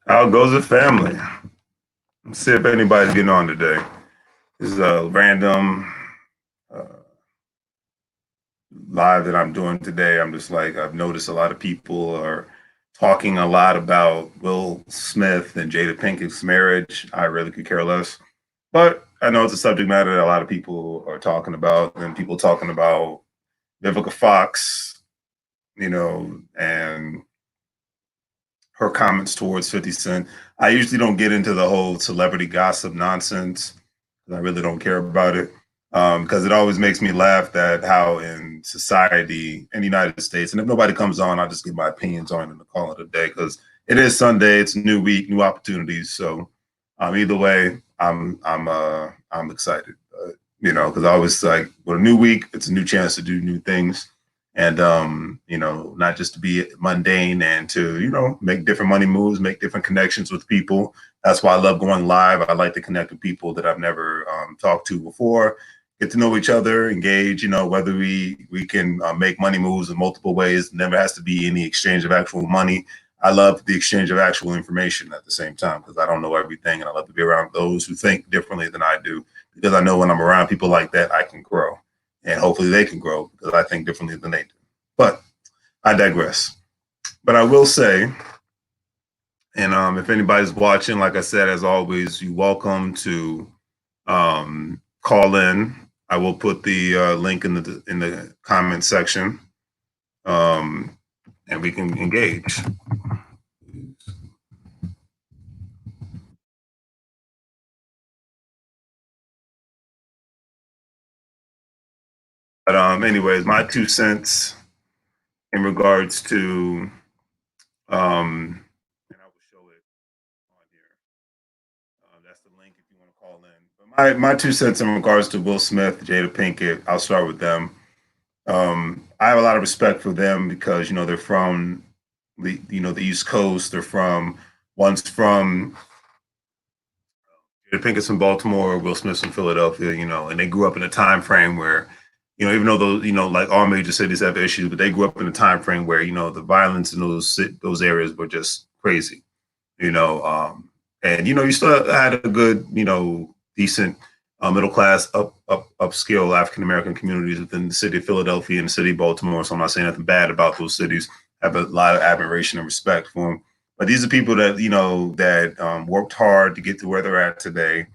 How goes the family? Let's see if anybody's getting on today. This is a random uh, live that I'm doing today. I'm just like, I've noticed a lot of people are talking a lot about Will Smith and Jada Pinkett's marriage. I really could care less. But I know it's a subject matter that a lot of people are talking about, and people talking about Vivica Fox, and her comments towards 50 Cent. I usually don't get into the whole celebrity gossip nonsense. I really don't care about it because it always makes me laugh that how in society in the United States, and if nobody comes on, I'll just give my opinions on it and call it a day because it is Sunday, it's a new week, new opportunities. So either way, I'm excited, because I always like with a new week, it's a new chance to do new things and not just to be mundane and to make different money moves, make different connections with people. That's why I love going live. I like to connect with people that I've never talked to before, get to know each other, engage. Whether we can make money moves in multiple ways. It never has to be any exchange of actual money. I love the exchange of actual information at the same time because I don't know everything, and I love to be around those who think differently than I do because I know when I'm around people like that, I can grow and hopefully they can grow because I think differently than they do. But I digress. But I will say, and if anybody's watching, like I said, as always, you're welcome to call in. I will put the link in the comment section, and we can engage. But anyways, my 2 cents in regards to and I will show it on here. That's the link if you want to call in. But my 2 cents in regards to Will Smith, Jada Pinkett, I'll start with them. I have a lot of respect for them because they're from the East Coast. They're from one's from Jada Pinkett's from Baltimore, Will Smith's from Philadelphia. And they grew up in a time frame where even though those, like all major cities have issues, but they grew up in a time frame where, the violence in those areas were just crazy, and, you still had a good, decent middle class, upscale African American communities within the city of Philadelphia and the city of Baltimore. So I'm not saying nothing bad about those cities. I have a lot of admiration and respect for them. But these are people that, that worked hard to get to where they're at today.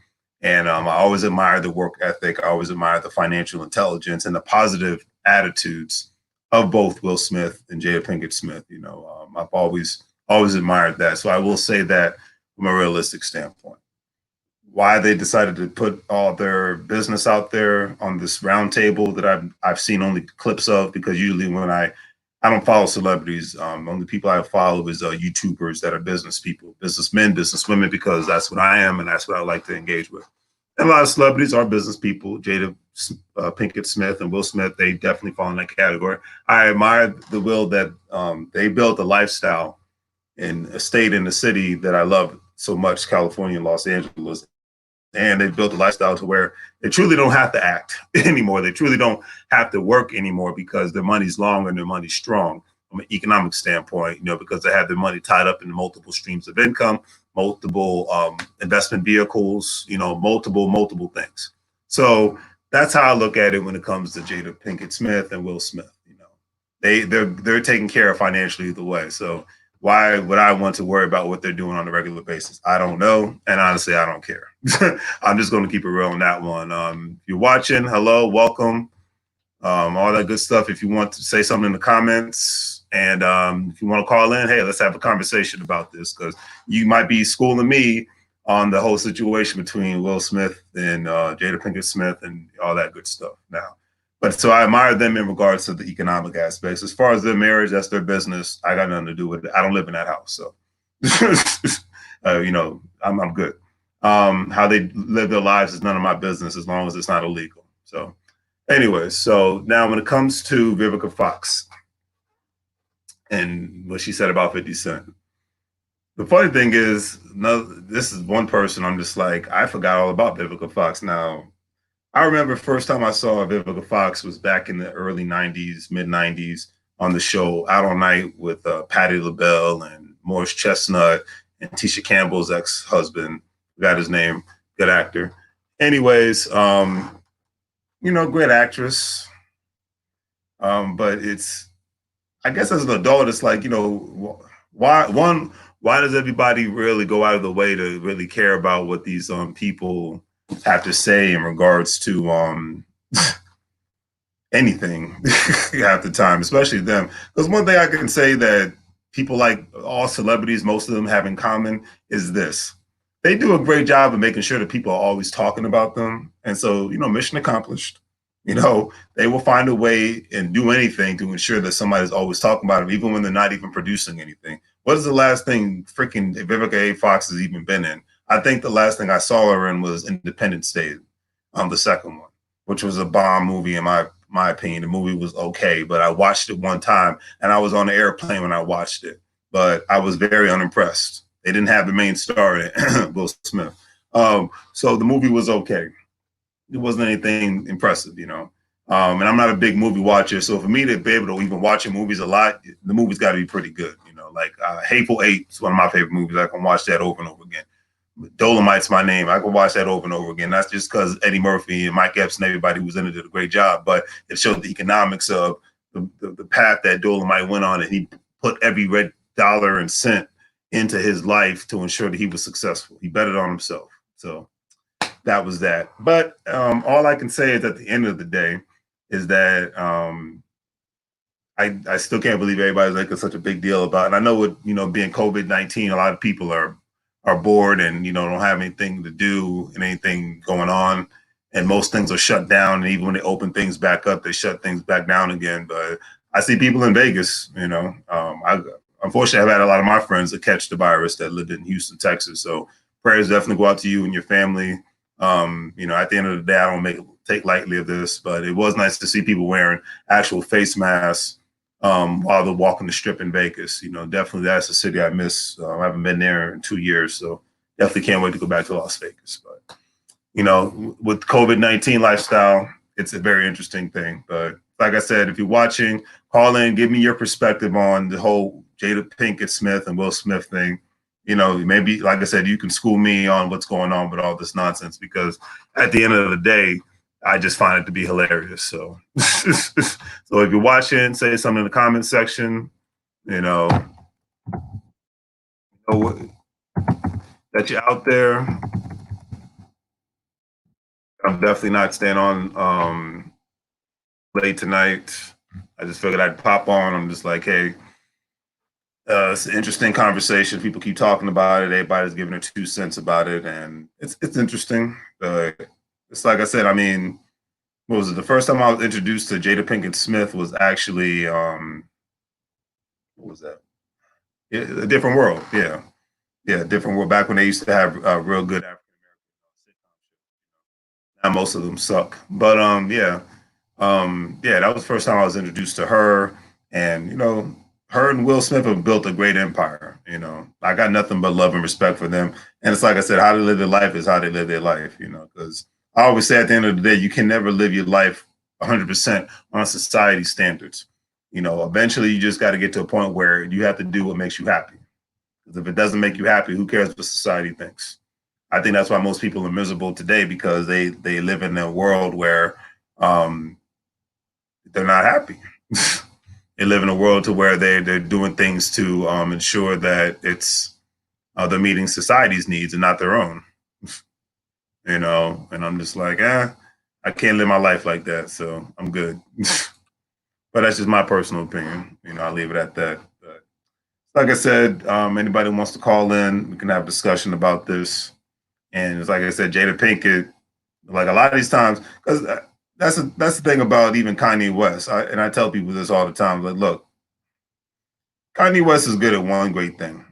And I always admire the work ethic. I always admire the financial intelligence and the positive attitudes of both Will Smith and Jada Pinkett Smith. I've always admired that. So I will say that from a realistic standpoint. Why they decided to put all their business out there on this round table that I've seen only clips of, because usually when I don't follow celebrities. Only people I follow is YouTubers that are business people, businessmen, businesswomen, because that's what I am and that's what I like to engage with. And a lot of celebrities are business people. Jada Pinkett Smith and Will Smith, they definitely fall in that category. I admire the will that they built a lifestyle in a state in the city that I love so much, California, Los Angeles. And they built a lifestyle to where they truly don't have to act anymore. They truly don't have to work anymore because their money's long and their money's strong from an economic standpoint, because they have their money tied up in multiple streams of income, multiple investment vehicles, multiple things. So that's how I look at it when it comes to Jada Pinkett Smith and Will Smith. They're taken care of financially either way. So why would I want to worry about what they're doing on a regular basis? I don't know. And honestly, I don't care. I'm just going to keep it real on that one. If you're watching, hello, welcome, all that good stuff. If you want to say something in the comments and if you want to call in, hey, let's have a conversation about this because you might be schooling me on the whole situation between Will Smith and Jada Pinkett Smith and all that good stuff now. But so I admire them in regards to the economic aspects. As far as their marriage, that's their business. I got nothing to do with it. I don't live in that house. So, I'm good. How they live their lives is none of my business as long as it's not illegal. So anyways, so now when it comes to Vivica Fox and what she said about 50 Cent, the funny thing is, no, this is one person I'm just like, I forgot all about Vivica Fox. Now, I remember first time I saw Vivica Fox was back in the early 90s, mid 90s on the show Out All Night with Patti LaBelle and Morris Chestnut and Tisha Campbell's ex-husband. Got his name. Good actor. Anyways, great actress. But it's, I guess as an adult, it's like, why does everybody really go out of the way to really care about what these people have to say in regards to anything half the time, especially them? Because one thing I can say that people, like all celebrities, most of them have in common is this: they do a great job of making sure that people are always talking about them. And so, mission accomplished. They will find a way and do anything to ensure that somebody's always talking about them, even when they're not even producing anything. What is the last thing freaking Vivica A. Fox has even been in? I think the last thing I saw her in was Independence Day, the second one, which was a bomb movie in my opinion. The movie was okay, but I watched it one time and I was on the airplane when I watched it, but I was very unimpressed. They didn't have the main star in it, Will Smith. So the movie was okay. It wasn't anything impressive, and I'm not a big movie watcher. So for me to be able to even watch movies a lot, the movie's got to be pretty good. Like Hateful Eight is one of my favorite movies. I can watch that over and over again. Dolomite's my name. I can watch that over and over again. That's just because Eddie Murphy and Mike Epps and everybody who was in it did a great job. But it showed the economics of the path that Dolomite went on, and he put every red dollar and cent into his life to ensure that he was successful. He betted on himself. So that was that. But all I can say is at the end of the day is that I still can't believe everybody's making such a big deal about it. And I know with, being COVID-19, a lot of people are bored and, don't have anything to do and anything going on. And most things are shut down. And even when they open things back up, they shut things back down again. But I see people in Vegas, unfortunately, I've had a lot of my friends that catch the virus that lived in Houston, Texas. So prayers definitely go out to you and your family. At the end of the day, I don't take lightly of this, but it was nice to see people wearing actual face masks while they're walking the strip in Vegas. Definitely that's a city I miss. I haven't been there in 2 years, so definitely can't wait to go back to Las Vegas. But, with COVID-19 lifestyle, it's a very interesting thing. But like I said, if you're watching, call in, give me your perspective on the whole Jada Pinkett Smith and Will Smith thing. Maybe, like I said, you can school me on what's going on with all this nonsense, because at the end of the day, I just find it to be hilarious. So, so if you're watching, say something in the comment section, that you're out there. I'm definitely not staying on late tonight. I just figured I'd pop on. I'm just like, hey, it's an interesting conversation. People keep talking about it. Everybody's giving their 2 cents about it, and it's interesting. It's like I said. I mean, what was it? The first time I was introduced to Jada Pinkett Smith was actually what was that? A Different World. Yeah, Different World. Back when they used to have real good African American sitcoms. Now most of them suck, but that was the first time I was introduced to her, and her and Will Smith have built a great empire. I got nothing but love and respect for them. And it's like I said, how they live their life is how they live their life, because I always say at the end of the day, you can never live your life 100% on society standards. Eventually you just got to get to a point where you have to do what makes you happy. Because if it doesn't make you happy, who cares what society thinks? I think that's why most people are miserable today, because they live in a world where they're not happy. They live in a world to where they're doing things to ensure that they're meeting society's needs and not their own. And I'm just like, I can't live my life like that, so I'm good. But that's just my personal opinion. I'll leave it at that. But like I said, anybody who wants to call in, we can have a discussion about this. And it's like I said, Jada Pinkett, like a lot of these times, because that's the thing about even Kanye West. And I tell people this all the time. Like, look, Kanye West is good at one great thing: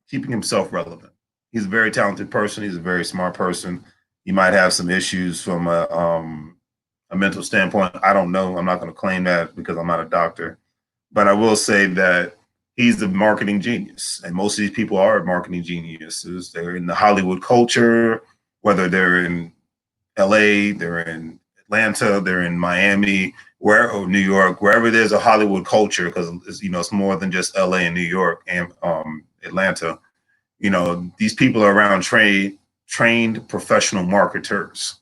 keeping himself relevant. He's a very talented person. He's a very smart person. He might have some issues from a mental standpoint. I don't know. I'm not going to claim that because I'm not a doctor. But I will say that he's a marketing genius. And most of these people are marketing geniuses. They're in the Hollywood culture, whether they're in LA, they're in Atlanta, they're in Miami, or New York, wherever there's a Hollywood culture, because it's more than just LA and New York and Atlanta. You know, these people are around trained professional marketers,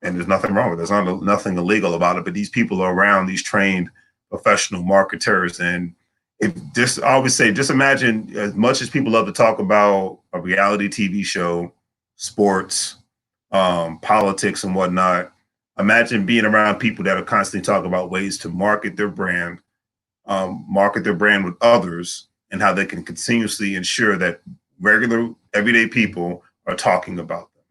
and there's nothing wrong with it. There's nothing illegal about it. But these people are around these trained professional marketers, and if just I always say, just imagine, as much as people love to talk about a reality TV show, sports, politics, and whatnot. Imagine being around people that are constantly talking about ways to market their brand with others, and how they can continuously ensure that regular everyday people are talking about them.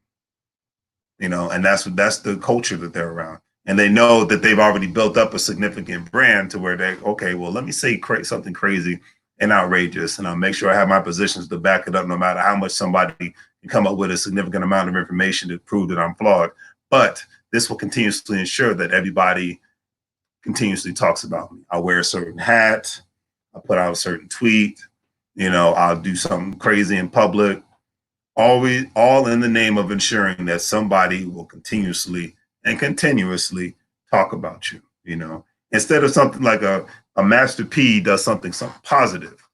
You know, and that's the culture that they're around, and they know that they've already built up a significant brand to where they, okay, well, let me say something crazy and outrageous, and I'll make sure I have my positions to back it up, no matter how much somebody can come up with a significant amount of information to prove that I'm flawed. But this will continuously ensure that everybody continuously talks about me. I'll wear a certain hat, I'll put out a certain tweet, you know, I'll do something crazy in public, always all in the name of ensuring that somebody will continuously talk about you, you know, instead of something like a Master P does something positive,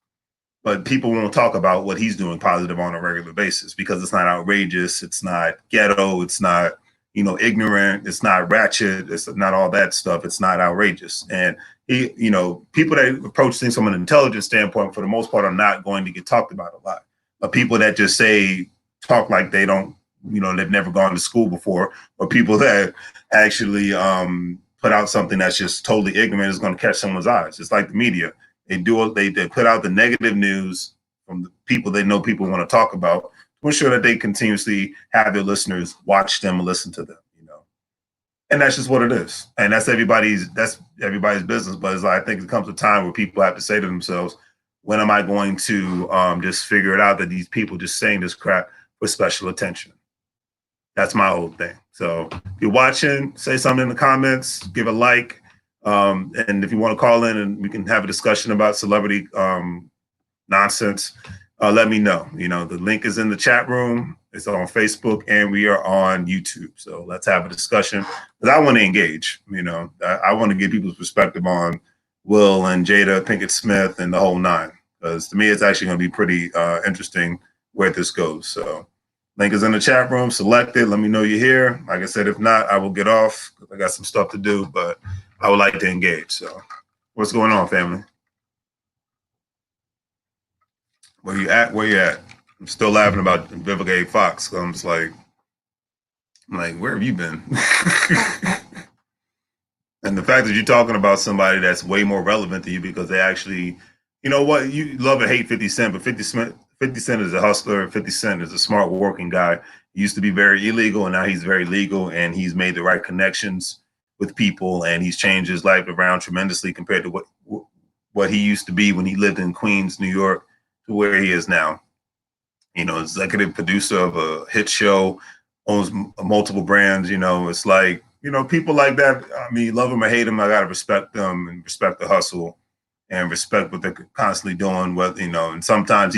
but people won't talk about what he's doing positive on a regular basis because it's not outrageous, it's not ghetto, it's not, you know, ignorant, it's not ratchet, it's not all that stuff, it's not outrageous. And he, you know, people that approach things from an intelligent standpoint, for the most part, are not going to get talked about a lot. But people that just talk like they don't, you know, they've never gone to school before, or people that actually put out something that's just totally ignorant is going to catch someone's eyes. It's like the media. They put out the negative news from the people they know people want to talk about, to ensure that they continuously have their listeners watch them and listen to them, you know. And that's just what it is. And that's everybody's business. But it's like, I think it comes a time where people have to say to themselves, when am I going to just figure it out that these people just saying this crap for special attention? That's my whole thing. So if you're watching, say something in the comments, give a like. And if you want to call in and we can have a discussion about celebrity nonsense, let me know. You know, the link is in the chat room. It's on Facebook, and we are on YouTube. So let's have a discussion, because I want to engage. You know, I want to get people's perspective on Will and Jada Pinkett Smith and the whole nine. Because to me, it's actually going to be pretty interesting where this goes. So link is in the chat room. Select it. Let me know you're here. Like I said, if not, I will get off. I got some stuff to do, but I would like to engage. So what's going on, family? Where you at? Where you at? I'm still laughing about Vivica A. Fox. I'm just like, where have you been? And the fact that you're talking about somebody that's way more relevant to you, because they actually, you know what, you love and hate 50 Cent, but 50 Cent is a hustler. 50 Cent is a smart working guy. He used to be very illegal, and now he's very legal, and he's made the right connections with people, and he's changed his life around tremendously compared to what he used to be when he lived in Queens, New York, to where he is now. You know, executive producer of a hit show, owns multiple brands. You know, it's like, you know, people like that, I mean, love them or hate them, I got to respect them and respect the hustle and respect what they're constantly doing. What, you know, and sometimes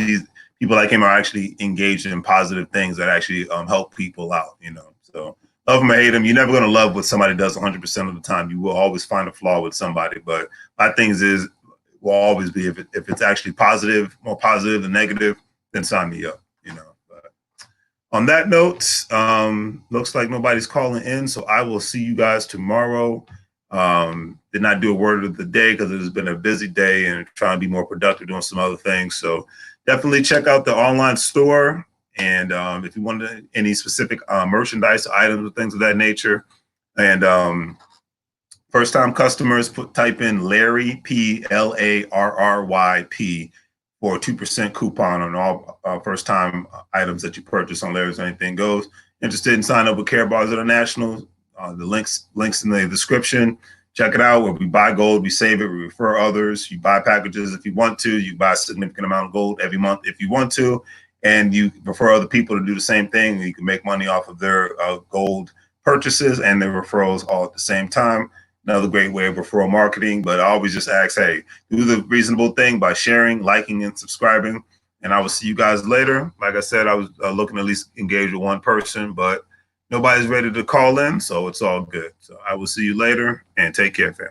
people like him are actually engaged in positive things that actually help people out, you know. So love them or hate them, you're never going to love what somebody does 100% of the time. You will always find a flaw with somebody. But my things will always be, if it's actually positive, more positive than negative, then sign me up, you know. But on that note, looks like nobody's calling in, so I will see you guys tomorrow. Did not do a word of the day because it has been a busy day and trying to be more productive doing some other things. So definitely check out the online store. And if you want any specific merchandise items or things of that nature, and first-time customers, type in Larry, P-L-A-R-R-Y-P, for a 2% coupon on all first-time items that you purchase on Larry's Anything Goes. Interested in signing up with Care Bars International? The links in the description. Check it out. Where we buy gold, we save it, we refer others. You buy packages if you want to. You buy a significant amount of gold every month if you want to, and you refer other people to do the same thing. You can make money off of their gold purchases and their referrals all at the same time. Another great way of referral marketing. But I always just ask, hey, do the reasonable thing by sharing, liking, and subscribing. And I will see you guys later. Like I said, I was looking to at least engage with one person, but nobody's ready to call in, so it's all good. So I will see you later, and take care, fam.